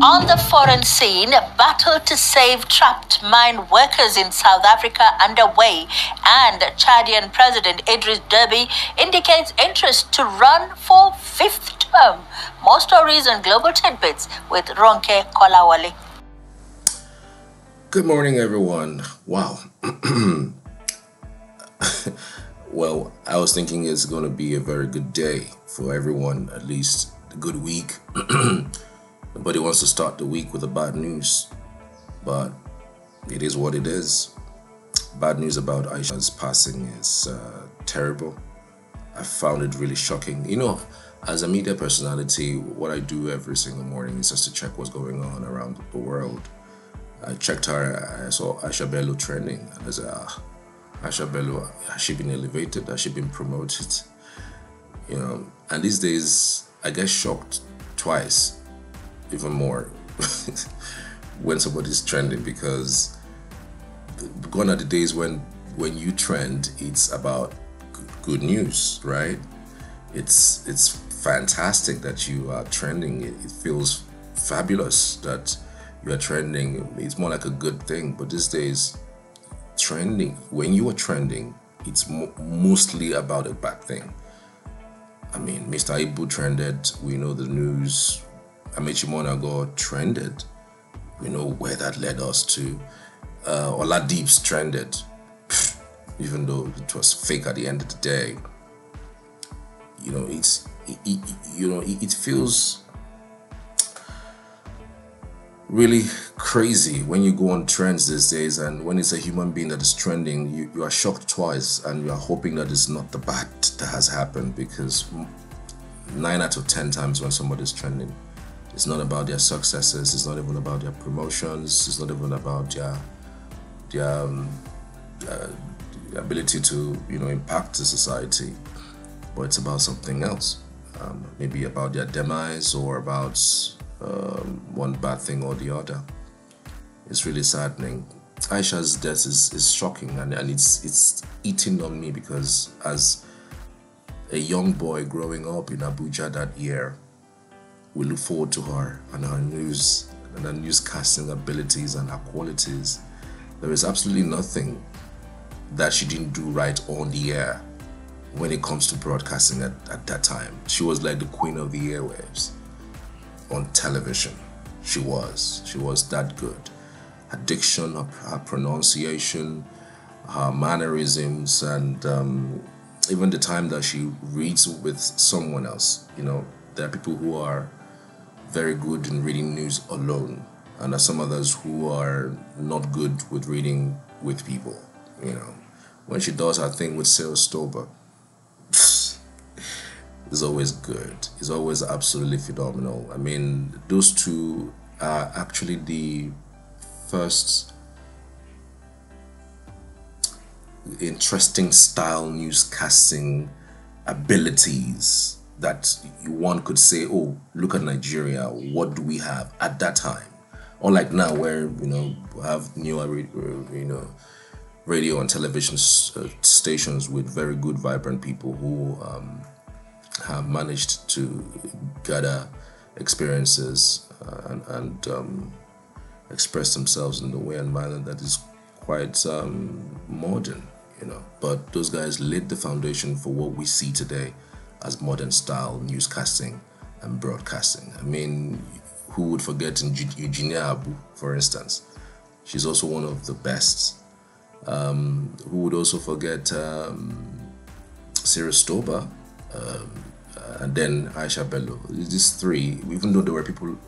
On the foreign scene, battle to save trapped mine workers in South Africa underway, and Chadian President Idris Deby indicates interest to run for fifth term. More stories on Global Tidbits with Ronke Kolawole. Good morning, everyone. Wow. Well, I was thinking it's going to be a very good day for everyone, at least a good week. Nobody wants to start the week with the bad news, but it is what it is. Bad news about Aisha's passing is terrible. I found it really shocking. You know, as a media personality, what I do every single morning is just to check what's going on around the world. I checked her, I saw Aisha Bello trending, and I said, Aisha Bello, has she been elevated? Has she been promoted? You know, and these days, I get shocked twice, even more, when somebody's trending, because gone are the days when you trend, it's about good news, right? It's fantastic that you are trending. It feels fabulous that you are trending. It's more like a good thing. But these days, trending, when you are trending, it's mostly about a bad thing. I mean, Mr. Ibu trended. We know the news. Amechi Monago trended. We know where that led us to. Oladips trended, even though it was fake at the end of the day. You know, it feels really crazy when you go on trends these days, and when it's a human being that is trending, you are shocked twice, and you are hoping that it's not the bad that has happened, because 9 out of 10 times when somebody's trending, it's not about their successes, it's not even about their promotions, it's not even about their ability to, you know, impact the society, but it's about something else. Maybe about their demise, or about one bad thing or the other. It's really saddening. Aisha's death is shocking, and it's eating on me, because as a young boy growing up in Abuja that year, we look forward to her and her news and her newscasting abilities and her qualities. There is absolutely nothing that she didn't do right on the air when it comes to broadcasting at that time. She was like the queen of the airwaves on television. She was that good. Her diction, her pronunciation, her mannerisms, and even the time that she reads with someone else. You know, there are people who are very good in reading news alone, and there are some others who are not good with reading with people. You know, when she does her thing with Sarah Stober, it's always good. It's always absolutely phenomenal. I mean, those two are actually the first interesting style newscasting abilities that one could say, oh, look at Nigeria, what do we have at that time? Unlike now, where, you know, we have newer, radio and television stations with very good, vibrant people who have managed to gather experiences and express themselves in the way and manner that is quite modern, you know. But those guys laid the foundation for what we see today as modern style newscasting and broadcasting. I mean, who would forget Eugenia Abu, for instance? She's also one of the best. Who would also forget Sarah Stober, and then Aisha Bello? These three, even though there were people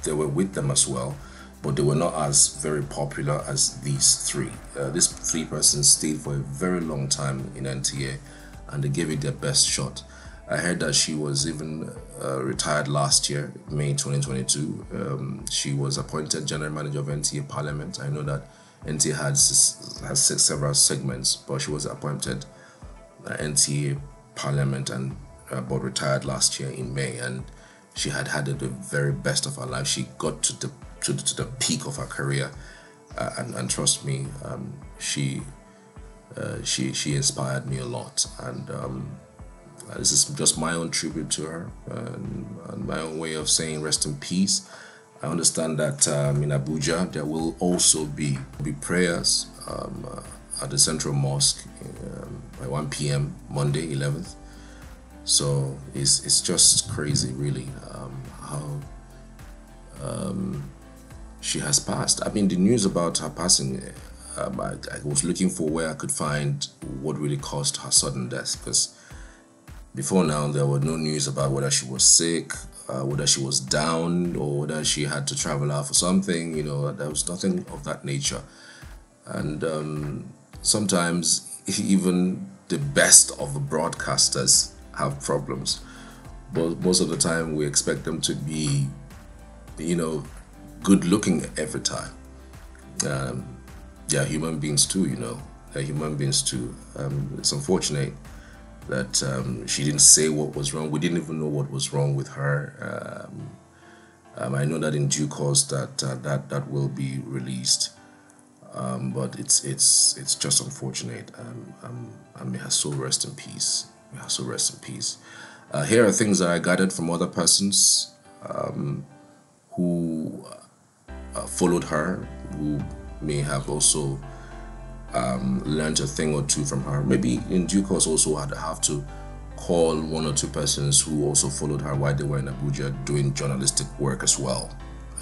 that were with them as well, but they were not as very popular as these three. These three persons stayed for a very long time in NTA, and they gave it their best shot. I heard that she was even retired last year, May 2022. She was appointed General Manager of NTA Parliament. I know that NTA has several segments, but she was appointed NTA Parliament and but retired last year in May, and she had the very best of her life. She got to the peak of her career, and trust me, she inspired me a lot, and this is just my own tribute to her, and my own way of saying rest in peace. I understand that in Abuja there will also be prayers at the Central Mosque by 1 p.m. Monday 11th. So it's just crazy, really, how she has passed. I mean, the news about her passing, I was looking for where I could find what really caused her sudden death, because before now there were no news about whether she was sick, whether she was down, or whether she had to travel out for something. You know, there was nothing of that nature. And sometimes even the best of the broadcasters have problems, but most of the time we expect them to be, you know, good looking every time. Yeah, human beings too, you know. They're human beings too. It's unfortunate that she didn't say what was wrong. We didn't even know what was wrong with her. I know that in due course that will be released. But it's just unfortunate. May her soul rest in peace. May her soul rest in peace. Here are things that I gathered from other persons who followed her, who may have also learned a thing or two from her. Maybe in due course also I'd have to call one or two persons who also followed her while they were in Abuja doing journalistic work as well.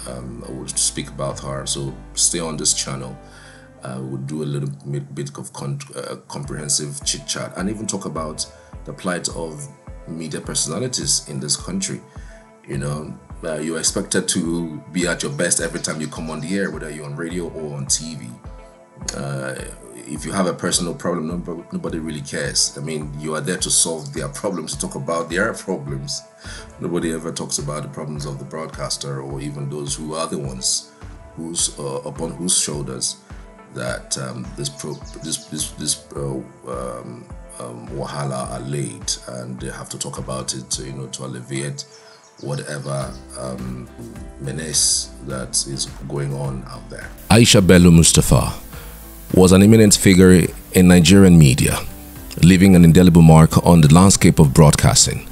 I will speak about her, so stay on this channel. We'll do a little bit of comprehensive chit chat and even talk about the plight of media personalities in this country. You know, you're expected to be at your best every time you come on the air, whether you're on radio or on TV. If you have a personal problem, nobody really cares. I mean, you are there to solve their problems, to talk about their problems. Nobody ever talks about the problems of the broadcaster, or even those who are the ones who's upon whose shoulders that this wahala are laid, and they have to talk about it, you know, to alleviate whatever menace that is going on out there. Aisha Bello Mustafa was an eminent figure in Nigerian media, leaving an indelible mark on the landscape of broadcasting.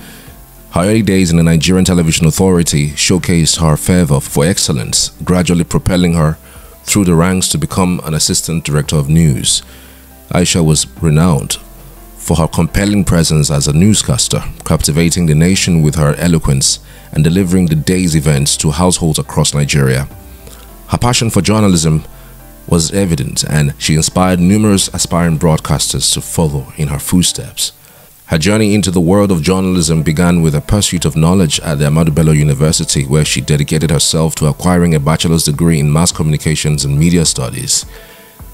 Her early days in the Nigerian Television Authority showcased her fervor for excellence, gradually propelling her through the ranks to become an assistant director of news. Aisha was renowned for her compelling presence as a newscaster, captivating the nation with her eloquence and delivering the day's events to households across Nigeria. Her passion for journalism was evident, and she inspired numerous aspiring broadcasters to follow in her footsteps. Her journey into the world of journalism began with a pursuit of knowledge at the Aisha Bello University, where she dedicated herself to acquiring a bachelor's degree in mass communications and media studies.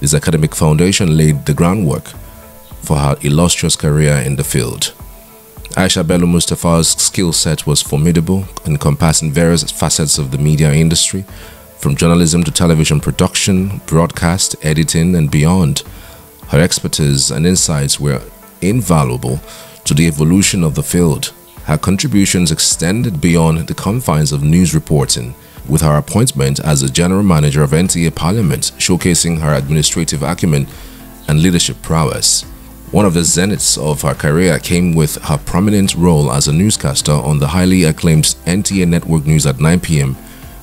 This academic foundation laid the groundwork for her illustrious career in the field. Aisha Bello Mustafa's skill set was formidable, encompassing various facets of the media industry, from journalism to television production, broadcast, editing, and beyond. Her expertise and insights were invaluable to the evolution of the field. Her contributions extended beyond the confines of news reporting, with her appointment as the General Manager of NTA Parliament showcasing her administrative acumen and leadership prowess. One of the zeniths of her career came with her prominent role as a newscaster on the highly acclaimed NTA Network News at 9 p.m.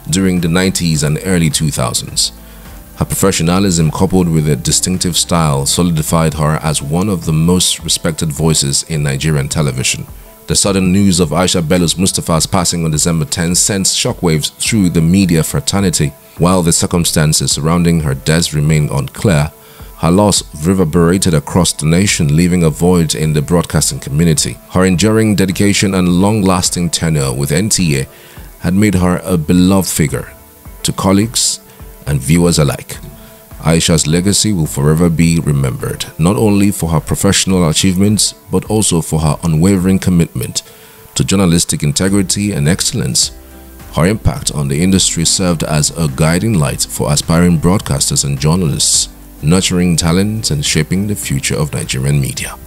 during the 90s and early 2000s. Her professionalism, coupled with a distinctive style, solidified her as one of the most respected voices in Nigerian television. The sudden news of Aisha Bello Mustafa's passing on December 10 sent shockwaves through the media fraternity. While the circumstances surrounding her death remain unclear, her loss reverberated across the nation, leaving a void in the broadcasting community. Her enduring dedication and long-lasting tenure with NTA had made her a beloved figure to colleagues and viewers alike. Aisha's legacy will forever be remembered, not only for her professional achievements, but also for her unwavering commitment to journalistic integrity and excellence. Her impact on the industry served as a guiding light for aspiring broadcasters and journalists, nurturing talent and shaping the future of Nigerian media.